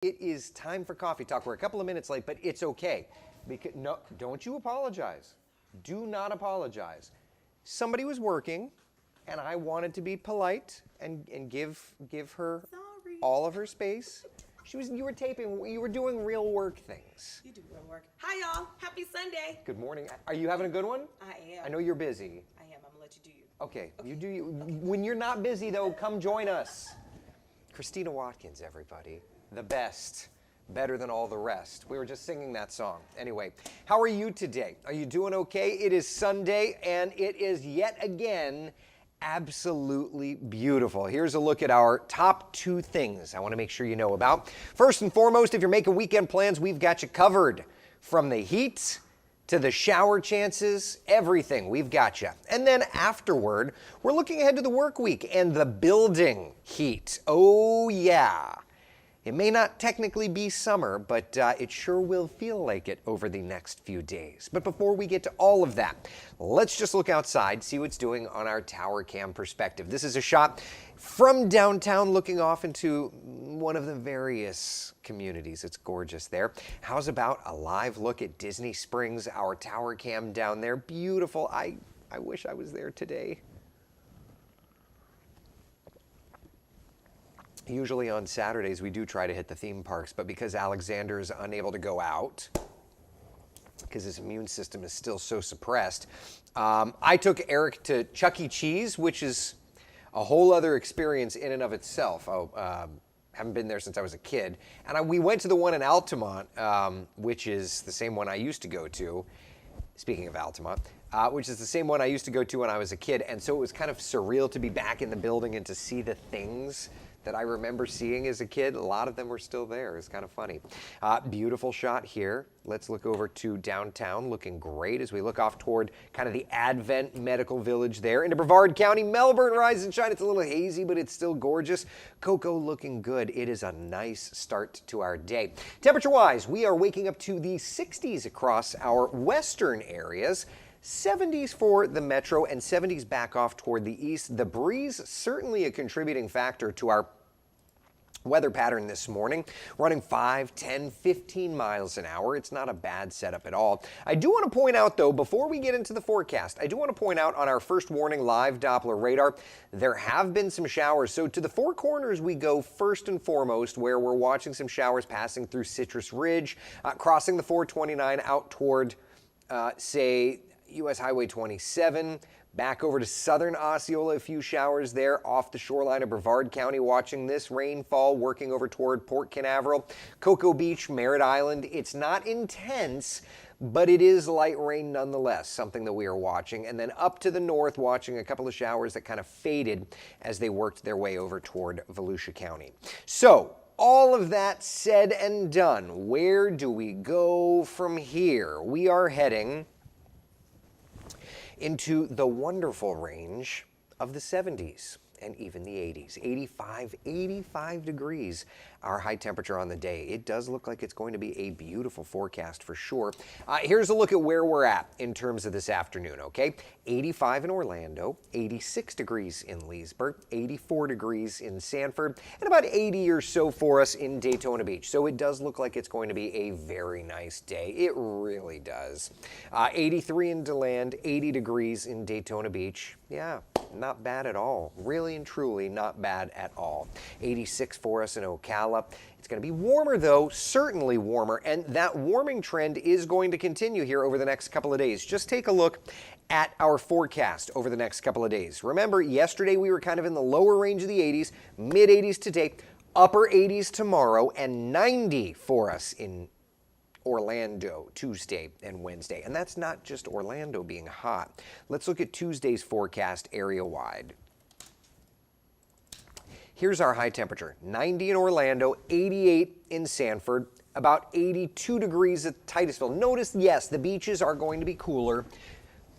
It is time for coffee talk. We're a couple of minutes late, but it's okay. Because, no, don't you apologize. Do not apologize. Somebody was working, and I wanted to be polite and give her all of her space. You were taping. You were doing real work things. You do real work. Hi, y'all. Happy Sunday. Good morning. Are you having a good one? I am. I know you're busy. I am. I'm gonna let you do you. Okay. You do you. When you're not busy, though, come join us. Christina Watkins, everybody. The best, better than all the rest. We were just singing that song. Anyway, how are you today? Are you doing okay? It is Sunday, and it is yet again absolutely beautiful. Here's a look at our top 2 things I want to make sure you know about. First and foremost, if you're making weekend plans, we've got you covered. From the heat to the shower chances, everything, we've got you. And then afterward, we're looking ahead to the work week and the building heat. Oh yeah. It may not technically be summer, but it sure will feel like it over the next few days. But before we get to all of that, let's just look outside, see what's doing on our tower cam perspective. This is a shot from downtown looking off into one of the various communities. It's gorgeous there. How's about a live look at Disney Springs, our tower cam down there? Beautiful. I wish I was there today. Usually on Saturdays, we do try to hit the theme parks, but because Alexander is unable to go out, because his immune system is still so suppressed, I took Eric to Chuck E. Cheese, which is a whole other experience in and of itself. Haven't been there since I was a kid. And we went to the one in Altamont, which is the same one I used to go to. Speaking of Altamont, which is the same one I used to go to when I was a kid. And so it was kind of surreal to be back in the building and to see the things that I remember seeing as a kid. A lot of them were still there. It's kind of funny. Beautiful shot here. Let's look over to downtown, looking great as we look off toward kind of the Advent Medical Village there into Brevard County. Melbourne, rise and shine. It's a little hazy, but it's still gorgeous. Cocoa looking good. It is a nice start to our day. Temperature-wise, we are waking up to the 60s across our western areas. 70s for the metro and 70s back off toward the east. The breeze certainly a contributing factor to our weather pattern this morning, running 5, 10, 15 miles an hour. It's not a bad setup at all. I do want to point out, though, before we get into the forecast, I do want to point out on our first warning live Doppler radar, there have been some showers. So to the Four Corners we go first and foremost, where we're watching some showers passing through Citrus Ridge, crossing the 429 out toward, say, U.S. Highway 27, back over to southern Osceola, a few showers there off the shoreline of Brevard County, watching this rainfall working over toward Port Canaveral, Cocoa Beach, Merritt Island. It's not intense, but it is light rain nonetheless, something that we are watching. And then up to the north, watching a couple of showers that kind of faded as they worked their way over toward Volusia County. So, all of that said and done, where do we go from here? We are heading into the wonderful range of the 70s and even the 80s. 85 degrees, our high temperature on the day. It does look like it's going to be a beautiful forecast for sure. Here's a look at where we're at in terms of this afternoon, okay? 85 in Orlando, 86 degrees in Leesburg, 84 degrees in Sanford, and about 80 or so for us in Daytona Beach. So it does look like it's going to be a very nice day. It really does. 83 in DeLand, 80 degrees in Daytona Beach. Yeah, not bad at all. Really and truly not bad at all. 86 for us in Ocala. It's going to be warmer though, certainly warmer, and that warming trend is going to continue here over the next couple of days. Just take a look at our forecast over the next couple of days. Remember, yesterday we were kind of in the lower range of the 80s, mid 80s today, upper 80s tomorrow, and 90 for us in Orlando Tuesday and Wednesday. And that's not just Orlando being hot. Let's look at Tuesday's forecast area-wide. Here's our high temperature, 90 in Orlando, 88 in Sanford, about 82 degrees at Titusville. Notice, yes, the beaches are going to be cooler,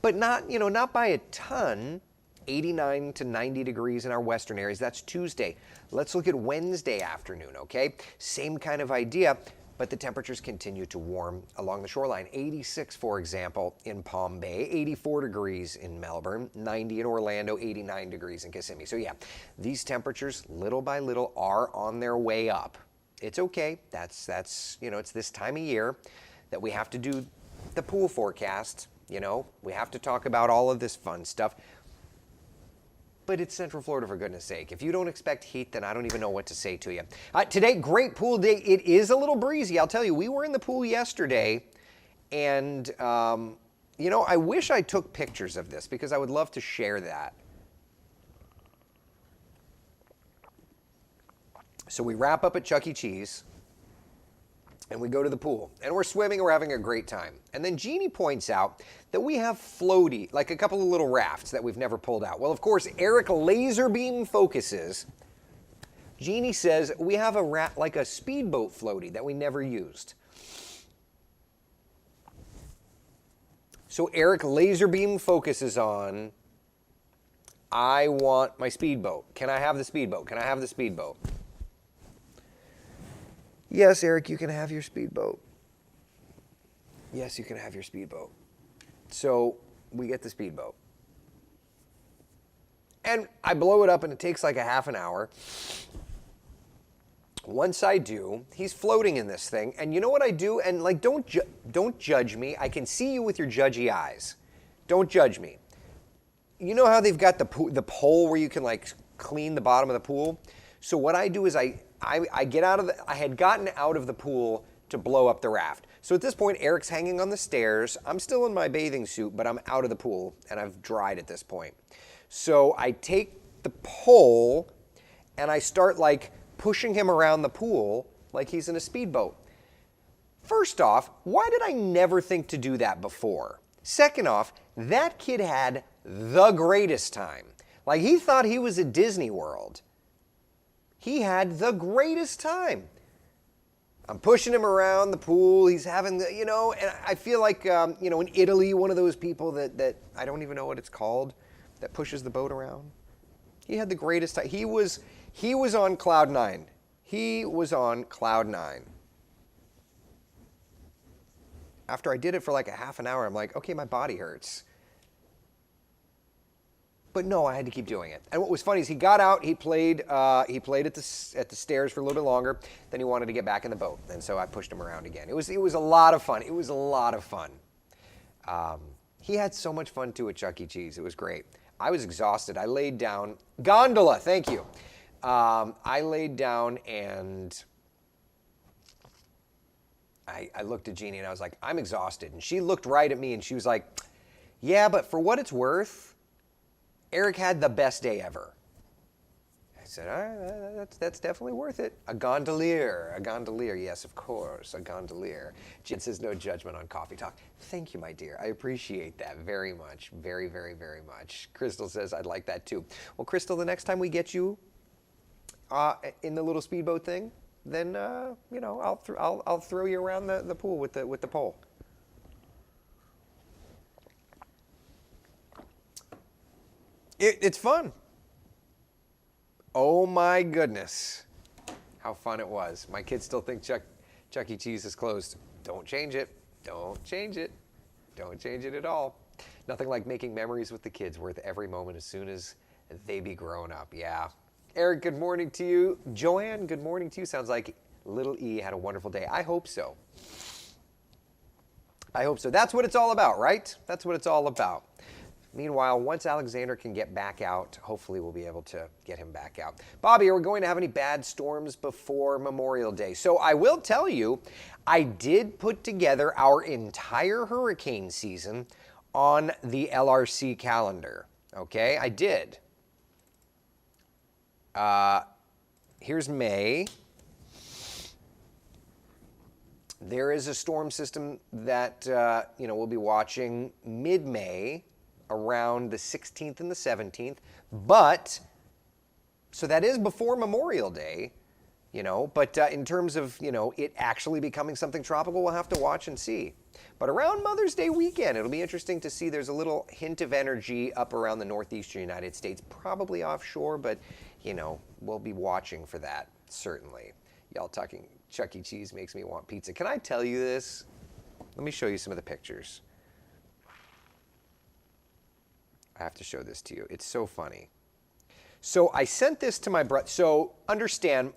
but not, not by a ton. 89 to 90 degrees in our western areas. That's Tuesday. Let's look at Wednesday afternoon, okay? Same kind of idea, but the temperatures continue to warm along the shoreline. 86, for example, in Palm Bay, 84 degrees in Melbourne, 90 in Orlando, 89 degrees in Kissimmee. So yeah, these temperatures, little by little, are on their way up. It's okay. That's it's this time of year that we have to do the pool forecast. We have to talk about all of this fun stuff. But it's Central Florida, for goodness sake. If you don't expect heat, then I don't even know what to say to you. Today, great pool day. It is a little breezy. I'll tell you, we were in the pool yesterday, and, I wish I took pictures of this because I would love to share that. So we wrap up at Chuck E. Cheese, and we go to the pool, and we're swimming, we're having a great time. And then Jeannie points out that we have floaty, like a couple of little rafts that we've never pulled out. Well, of course, Eric laser beam focuses. Jeannie says we have like a speedboat floaty that we never used. So Eric laser beam focuses on, I want my speedboat. Can I have the speedboat? Can I have the speedboat? Yes, Eric, you can have your speedboat. Yes, you can have your speedboat. So we get the speedboat. And I blow it up and it takes like a half an hour. Once I do, he's floating in this thing. And you know what I do? And like, don't judge me. I can see you with your judgy eyes. Don't judge me. You know how they've got the pole where you can like clean the bottom of the pool? So what I do is I get out of I had gotten out of the pool to blow up the raft. So at this point, Eric's hanging on the stairs. I'm still in my bathing suit, but I'm out of the pool and I've dried at this point. So I take the pole and I start like pushing him around the pool like he's in a speedboat. First off, why did I never think to do that before? Second off, that kid had the greatest time. Like he thought he was at Disney World. He had the greatest time. I'm pushing him around the pool. He's having the, and I feel like, in Italy, one of those people that I don't even know what it's called, that pushes the boat around. He had the greatest time. He was on cloud nine. He was on cloud nine. After I did it for like a half an hour, I'm like, okay, my body hurts. But no, I had to keep doing it. And what was funny is he got out, he played at the stairs for a little bit longer, then he wanted to get back in the boat. And so I pushed him around again. It was a lot of fun. It was a lot of fun. He had so much fun too at Chuck E. Cheese. It was great. I was exhausted. I laid down, gondola, thank you. I laid down and I looked at Jeannie and I was like, I'm exhausted. And she looked right at me and she was like, yeah, but for what it's worth, Eric had the best day ever. I said, all right, that's definitely worth it. A gondolier, yes, of course, a gondolier. Jen says no judgment on coffee talk. Thank you, my dear. I appreciate that very much, very, very, very much. Crystal says I'd like that too. Well, Crystal, the next time we get you in the little speedboat thing, then I'll throw you around the pool with the pole. It's fun. Oh my goodness, how fun it was. My kids still think Chuck E. Cheese is closed. Don't change it. Don't change it. Don't change it at all. Nothing like making memories with the kids worth every moment as soon as they be grown up. Yeah. Eric, good morning to you. Joanne, good morning to you. Sounds like little E had a wonderful day. I hope so. I hope so. That's what it's all about, right? That's what it's all about. Meanwhile, once Alexander can get back out, hopefully we'll be able to get him back out. Bobby, are we going to have any bad storms before Memorial Day? So I will tell you, I did put together our entire hurricane season on the LRC calendar. Okay, I did. Here's May. There is a storm system that we'll be watching mid-May, around the 16th and the 17th, but so that is before Memorial Day, but in terms of, it actually becoming something tropical, we'll have to watch and see. But around Mother's Day weekend, it'll be interesting to see. There's a little hint of energy up around the northeastern United States, probably offshore, but, we'll be watching for that, certainly. Y'all talking Chuck E. Cheese makes me want pizza. Can I tell you this? Let me show you some of the pictures. I have to show this to you. It's so funny. So I sent this to my brother. So understand,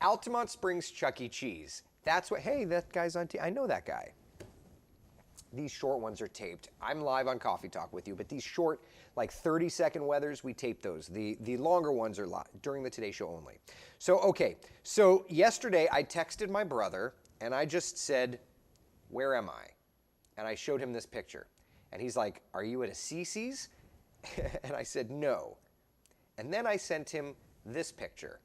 Altamont Springs Chuck E. Cheese. That's what, hey, that guy's on I know that guy. These short ones are taped. I'm live on Coffee Talk with you, but these short, like 30-second weathers, we tape those. The longer ones are live during the Today Show only. So, okay. So yesterday I texted my brother and I just said, where am I? And I showed him this picture. And he's like, are you at a CC's? And I said, no. And then I sent him this picture.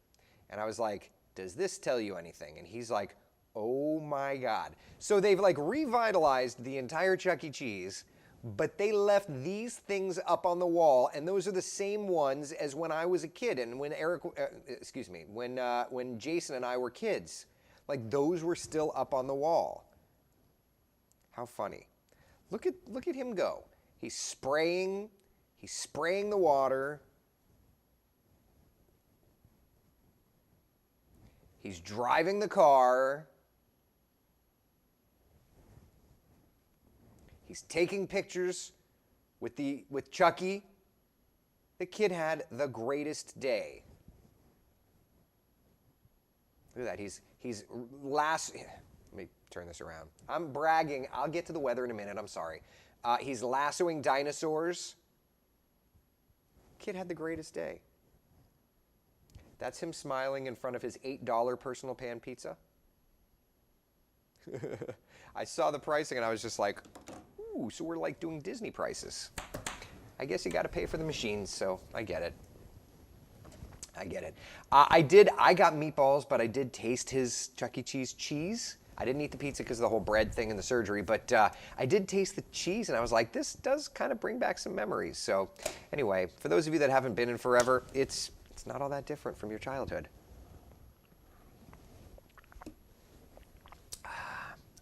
And I was like, does this tell you anything? And he's like, oh my God. So they've like revitalized the entire Chuck E. Cheese, but they left these things up on the wall, and those are the same ones as when I was a kid and when when Jason and I were kids. Like those were still up on the wall. How funny. Look at him go. He's spraying the water. He's driving the car. He's taking pictures with Chucky. The kid had the greatest day. Look at that. He's let me turn this around. I'm bragging. I'll get to the weather in a minute. I'm sorry. He's lassoing dinosaurs. Kid had the greatest day. That's him smiling in front of his $8 personal pan pizza. I saw the pricing and I was just like, ooh, so we're like doing Disney prices. I guess you got to pay for the machines, so I get it. I get it. I got meatballs, but I did taste his Chuck E. Cheese cheese. I didn't eat the pizza because of the whole bread thing and the surgery, but I did taste the cheese and I was like, this does kind of bring back some memories. So anyway, for those of you that haven't been in forever, it's not all that different from your childhood.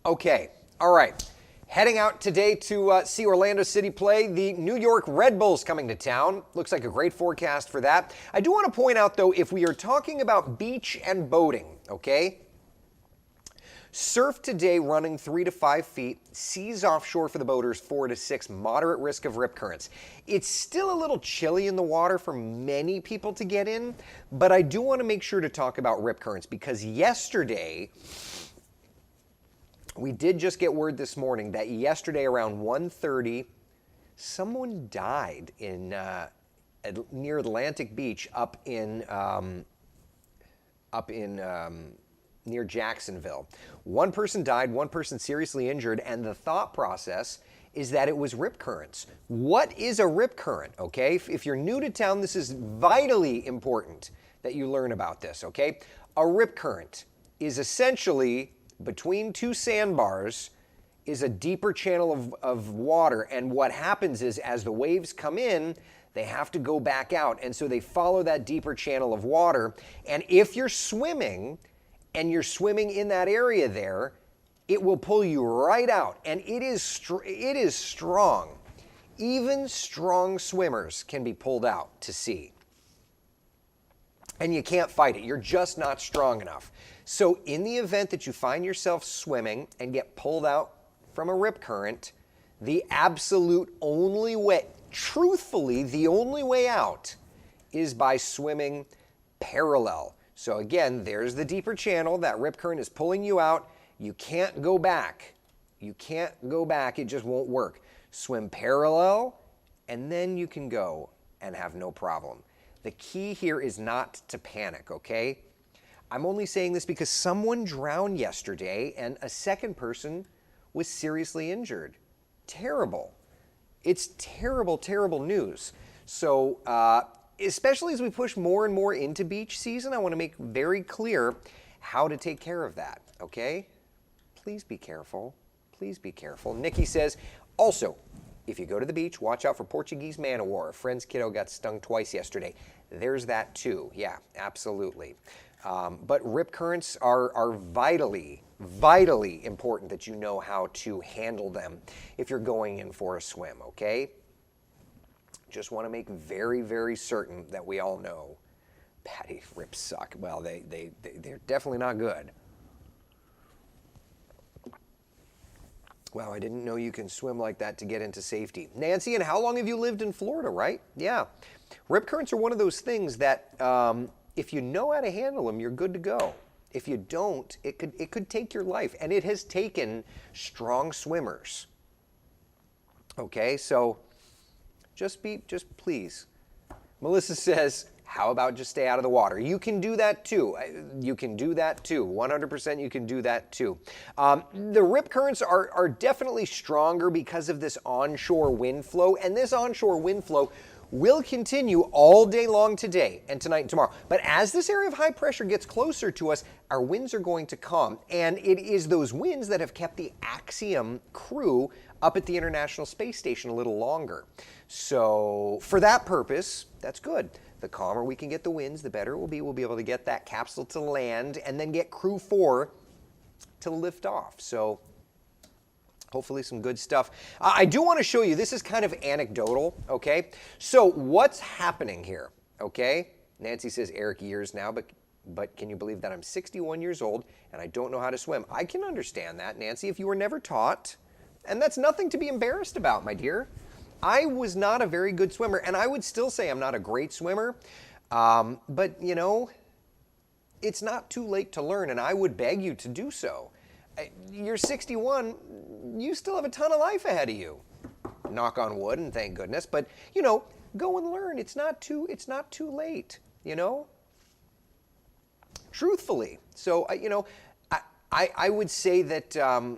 Okay, all right. Heading out today to see Orlando City play. The New York Red Bulls coming to town. Looks like a great forecast for that. I do want to point out, though, if we are talking about beach and boating, okay? Surf today running 3 to 5 feet. Seas offshore for the boaters 4 to 6. Moderate risk of rip currents. It's still a little chilly in the water for many people to get in, but I do want to make sure to talk about rip currents because yesterday, we did just get word this morning that yesterday around 1:30, someone died in near Atlantic Beach up in near Jacksonville. One person died, one person seriously injured, and the thought process is that it was rip currents. What is a rip current, okay? If you're new to town, this is vitally important that you learn about this, okay? A rip current is essentially between two sandbars is a deeper channel of water, and what happens is as the waves come in, they have to go back out, and so they follow that deeper channel of water, and if you're swimming, and you're swimming in that area there, it will pull you right out, and it is strong. Even strong swimmers can be pulled out to sea. And you can't fight it. You're just not strong enough. So in the event that you find yourself swimming and get pulled out from a rip current, the absolute only way, truthfully, the only way out is by swimming parallel. So again, there's the deeper channel. That rip current is pulling you out. You can't go back. You can't go back. It just won't work. Swim parallel, and then you can go and have no problem. The key here is not to panic, okay? I'm only saying this because someone drowned yesterday and a second person was seriously injured. Terrible. It's terrible, terrible news. So, especially as we push more and more into beach season, I want to make very clear how to take care of that, okay? Please be careful. Please be careful. Nikki says, also, if you go to the beach, watch out for Portuguese man o' war. A friend's kiddo got stung twice yesterday. There's that too. Yeah, absolutely. But rip currents are vitally important that you know how to handle them if you're going in for a swim, okay? Just want to make very, very certain that we all know. Patty, rips suck. Well, they're definitely not good. Wow, I didn't know you can swim like that to get into safety. Nancy, and how long have you lived in Florida, right? Yeah. Rip currents are one of those things that if you know how to handle them, you're good to go. If you don't, it could take your life, and it has taken strong swimmers. Okay, so just please. Melissa says, how about just stay out of the water? You can do that too. You can do that too. 100% you can do that too. The rip currents are definitely stronger because of this onshore wind flow, and this onshore wind flow will continue all day long today and tonight and tomorrow. But as this area of high pressure gets closer to us, our winds are going to come, and it is those winds that have kept the Axiom crew up at the International Space Station a little longer. So for that purpose, that's good. The calmer we can get the winds, the better it will be. We'll be able to get that capsule to land and then get Crew 4 to lift off. So hopefully some good stuff. I do want to show you, this is kind of anecdotal, okay? So what's happening here, okay? Nancy says, Eric, years now, but can you believe that I'm 61 years old and I don't know how to swim? I can understand that, Nancy, if you were never taught. And that's nothing to be embarrassed about, my dear. I was not a very good swimmer, and I would still say I'm not a great swimmer, but you know, it's not too late to learn, and I would beg you to do so. You're 61, you still have a ton of life ahead of you. Knock on wood, and thank goodness, but you know, go and learn. It's not too late, you know? Truthfully. So, you know, I would say that,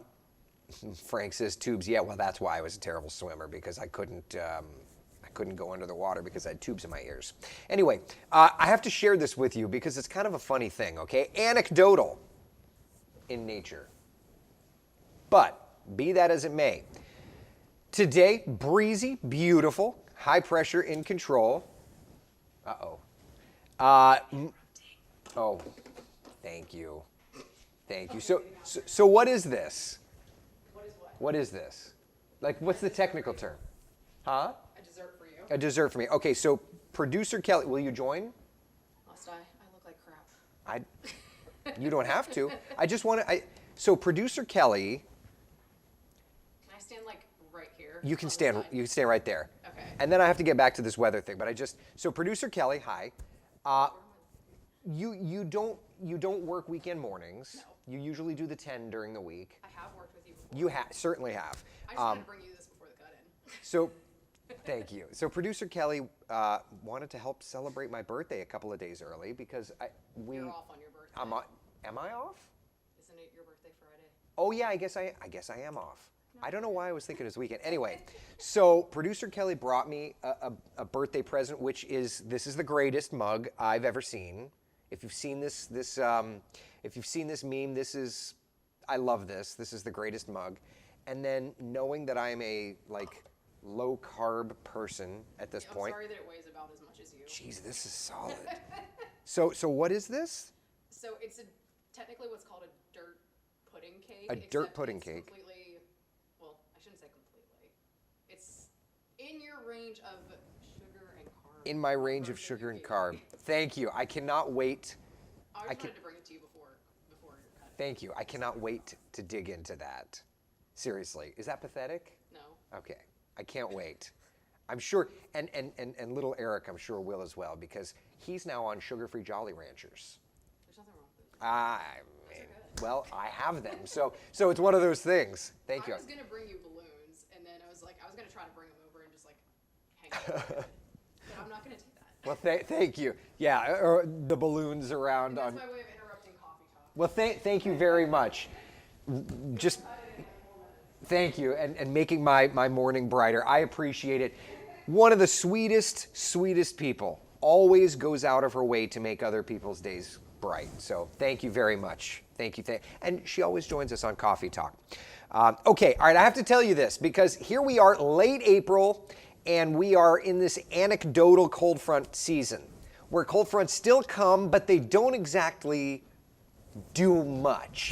Frank says tubes. Yeah, well, that's why I was a terrible swimmer, because I couldn't go under the water because I had tubes in my ears. Anyway, I have to share this with you because it's kind of a funny thing, okay? Anecdotal in nature. But be that as it may, today, breezy, beautiful, high pressure in control. Uh-oh. Oh, thank you. Thank you. So what is this? What is this? Like, what's the technical term? Huh? A dessert for you. A dessert for me. Okay, so producer Kelly, will you join? Must I? I look like crap. You don't have to. I just want to, so producer Kelly. Can I stand like right here? You can stand right there. Okay. And then I have to get back to this weather thing, but so producer Kelly, hi. You don't work weekend mornings. No. You usually do the 10 during the week. I have worked with you before. You certainly have. I just wanted to bring you this before the cut-in. So, thank you. So producer Kelly wanted to help celebrate my birthday a couple of days early because You're off on your birthday. Am I off? Isn't it your birthday Friday? Oh yeah, I guess I am off. I don't know why I was thinking it was weekend. Anyway, so producer Kelly brought me a birthday present, which this is the greatest mug I've ever seen. If you've seen this meme, I love this. This is the greatest mug. And then knowing that I'm a low carb person at this point. I'm sorry that it weighs about as much as you. Jeez, this is solid. So what is this? So it's technically what's called a dirt pudding cake. A dirt pudding cake. Completely, well, I shouldn't say completely. It's in your range of sugar and carb. In my range of sugar and carb. Thank you. I cannot wait. I wanted to bring it to you before your cut. Thank you. I cannot wait to dig into that. Seriously, is that pathetic? No. Okay, I can't wait. I'm sure, and little Eric, I'm sure will as well, because he's now on sugar-free Jolly Ranchers. There's nothing wrong with it. I mean, well, I have them, so it's one of those things. Thank you. I was gonna bring you balloons, and then I was gonna try to bring them over and just hang out. But I'm not gonna take that. Well, thank you. Yeah, or the balloons around. That's my way of interrupting coffee talk. Well, thank you very much. Just thank you, and making my morning brighter. I appreciate it. One of the sweetest people always goes out of her way to make other people's days bright. So thank you very much. Thank you. And she always joins us on Coffee Talk. Okay, all right, I have to tell you this because here we are late April and we are in this anecdotal cold front season where cold fronts still come, but they don't exactly do much.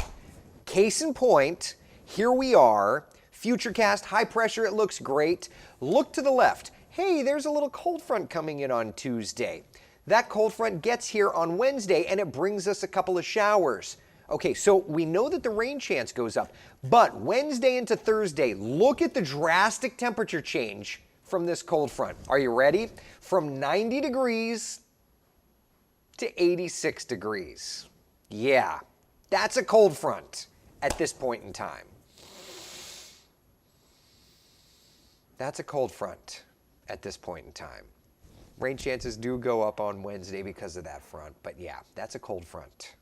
Case in point, here we are, Futurecast, high pressure, it looks great. Look to the left. Hey, there's a little cold front coming in on Tuesday. That cold front gets here on Wednesday and it brings us a couple of showers. Okay, so we know that the rain chance goes up, but Wednesday into Thursday, look at the drastic temperature change from this cold front. Are you ready? From 90 degrees to 86 degrees. Yeah, that's a cold front at this point in time. That's a cold front at this point in time. Rain chances do go up on Wednesday because of that front, but yeah, that's a cold front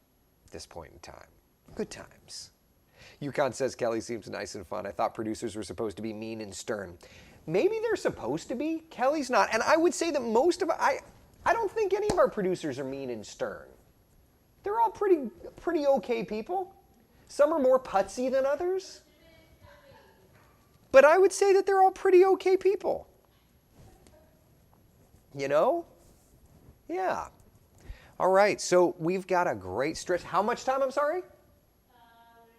at this point in time. Good times. Yukon says, Kelly seems nice and fun. I thought producers were supposed to be mean and stern. Maybe they're supposed to be. Kelly's not. And I would say that most of, I don't think any of our producers are mean and stern. They're all pretty okay people. Some are more putsy than others. But I would say that they're all pretty okay people. You know? Yeah. All right, so we've got a great stretch. How much time, I'm sorry? We're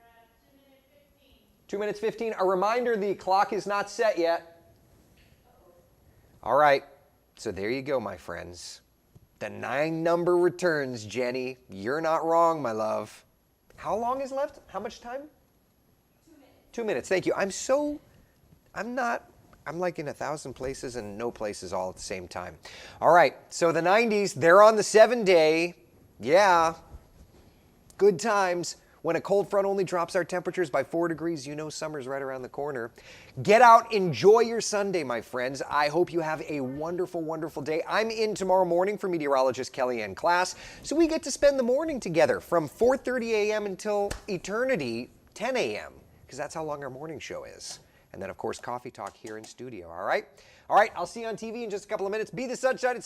at 2 minutes 15. 2 minutes 15. A reminder, the clock is not set yet. All right, so there you go, my friends. The 9 number returns, Jenny. You're not wrong, my love. How long is left? How much time? 2 minutes. 2 minutes, thank you. I'm like in 1,000 places and no places all at the same time. All right, so the 90s, they're on the 7-day. Yeah, good times. When a cold front only drops our temperatures by 4 degrees, you know summer's right around the corner. Get out, enjoy your Sunday, my friends. I hope you have a wonderful, wonderful day. I'm in tomorrow morning for meteorologist Kelly Ann class, so we get to spend the morning together from 4:30 a.m. until eternity, 10 a.m., because that's how long our morning show is. And then, of course, coffee talk here in studio, all right? All right, I'll see you on TV in just a couple of minutes. Be the sunshine.